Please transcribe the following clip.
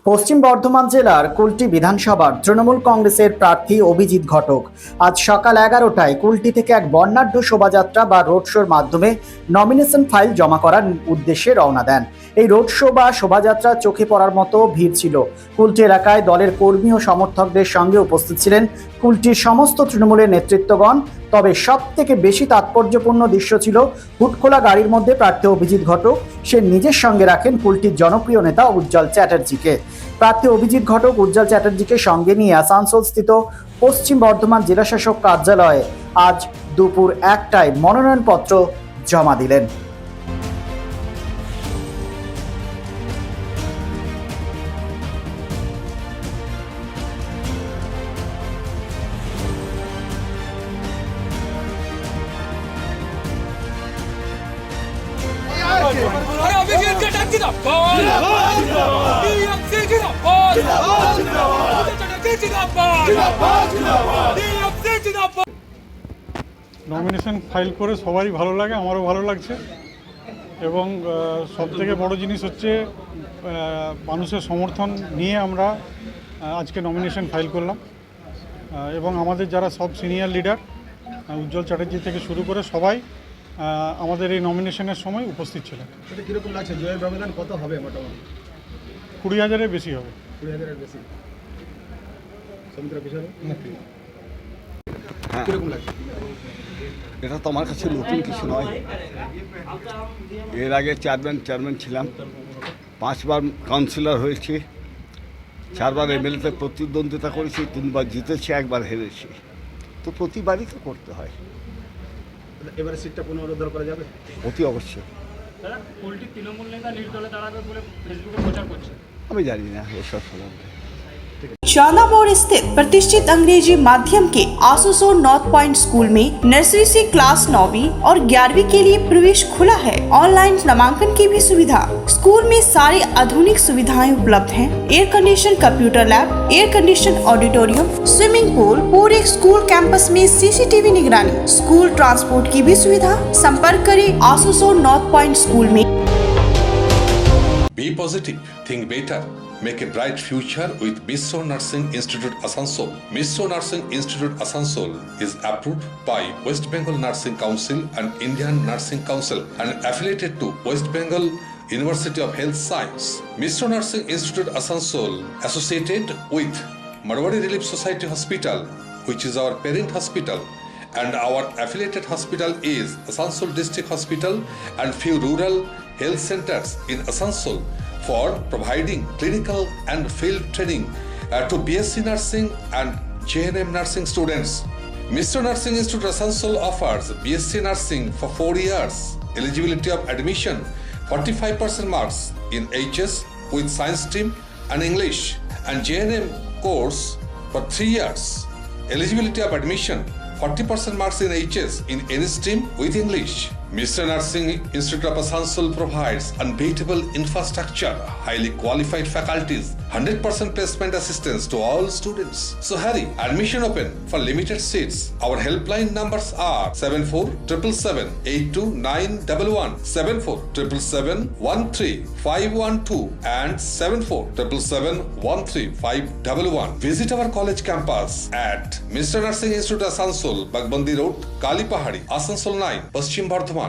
পশ্চিম বর্ধমান জেলার কুলটি বিধানসভার তৃণমূল কংগ্রেসের প্রার্থী অভিজিৎ ঘটক আজ সকাল 11টায় কুলটি থেকে এক বর্ণাঢ্য শোভাযাত্রা বা রোড শোর মাধ্যমে নমিনেশন ফাইল জমা করার উদ্দেশ্যে রওনা দেন। এই রোড শো বা শোভাযাত্রা চোখে পড়ার মতো ভিড় ছিল। কুলটি এলাকায় দলের কর্মী ও সমর্থকদের সঙ্গে উপস্থিত ছিলেন কুলটির সমস্ত তৃণমূলের নেতৃত্বগণ। তবে সব থেকে বেশি তাৎপর্যপূর্ণ দৃশ্য ছিল হুটখোলা গাড়ির মধ্যে প্রার্থী অভিজিৎ ঘটক সে নিজের সঙ্গে রাখেন কুলটির জনপ্রিয় নেতা উজ্জ্বল চ্যাটার্জিকে। প্রার্থী অভিজিৎ ঘটক উজ্জ্বল চ্যাটার্জিকে সঙ্গে নিয়ে আসানসোল স্থিত পশ্চিম বর্ধমান জেলাশাসক কার্যালয়ে আজ দুপুর 1টায় মনোনয়নপত্র জমা দিলেন। নমিনেশন ফাইল করে সবারই ভালো লাগে, আমারও ভালো লাগছে। এবং সবথেকে বড় জিনিস হচ্ছে মানুষের সমর্থন নিয়ে আমরা আজকে নমিনেশন ফাইল করলাম। এবং আমাদের যারা সব সিনিয়র লিডার উজ্জ্বল চ্যাটার্জি থেকে শুরু করে সবাই আমাদের এই নমিনেশনের সময় উপস্থিত ছিলেন। সেটা কীরকম লাগছে? জয়ের ব্যবধান কত হবে? মোটামুটি 20,000-এর বেশি হবে। 20,000-এর বেশি। সমিতির অফিসার কীরকম লাগছে? এটা তো আমার কাছে নতুন কিছু নয়। এর আগে চেয়ারম্যান ছিলাম, 5 বার কাউন্সিলর হয়েছি, 4 বার এমএলএতে প্রতিদ্বন্দ্বিতা করেছি, 3 বার জিতেছি, 1 বার হেরেছি। তো প্রতিবারই তো করতে হয়। এবারে সিটটা পুনরুদ্ধার করা যাবে? অতি অবশ্যই। তৃণমূল নেতা নির্দলে দাঁড়াবে বলে ফেসবুকে প্রচার করছে। আমি জানি না এসব সম্বন্ধে। चांदा मोड़ स्थित प्रतिष्ठित अंग्रेजी माध्यम के आसुसोर नॉर्थ पॉइंट स्कूल में नर्सरी से क्लास 9वीं और 11वीं के लिए प्रवेश खुला है। ऑनलाइन नामांकन की भी सुविधा। स्कूल में सारी आधुनिक सुविधाएं उपलब्ध हैं। Air condition computer lab, air condition auditorium, swimming pool, पूरे स्कूल कैंपस में सीसीटीवी निगरानी, स्कूल ट्रांसपोर्ट की भी सुविधा। संपर्क करें आसुसोर नॉर्थ पॉइंट स्कूल में। Be positive, think better. Make a bright future with Missio Nursing Institute Asansol. Missio Nursing Institute Asansol is approved by West Bengal Nursing Council and Indian Nursing Council and affiliated to West Bengal University of Health Science. Missio Nursing Institute Asansol associated with Marwari Relief Society Hospital, which is our parent hospital, and our affiliated hospital is Asansol District Hospital and few rural health centers in Asansol for providing clinical and field training to BSc Nursing and JNM Nursing students. Mr. Nursing Institute Asansol offers BSc Nursing for 4 years. Eligibility of admission 45% marks in HS with science stream and English, and JNM course for 3 years. Eligibility of admission 40% marks in HS in any stream with English. Mr. Nursing Institute of Asansol provides unbeatable infrastructure, highly qualified faculties, 100% placement assistance to all students. So hurry, admission open for limited seats. Our helpline numbers are 7477782911, 7477713512 and 7477135111. Visit our college campus at Mr. Nursing Institute Asansol, Bagbandi Road, Kali Pahari, Asansol 9, Paschim Bardhaman.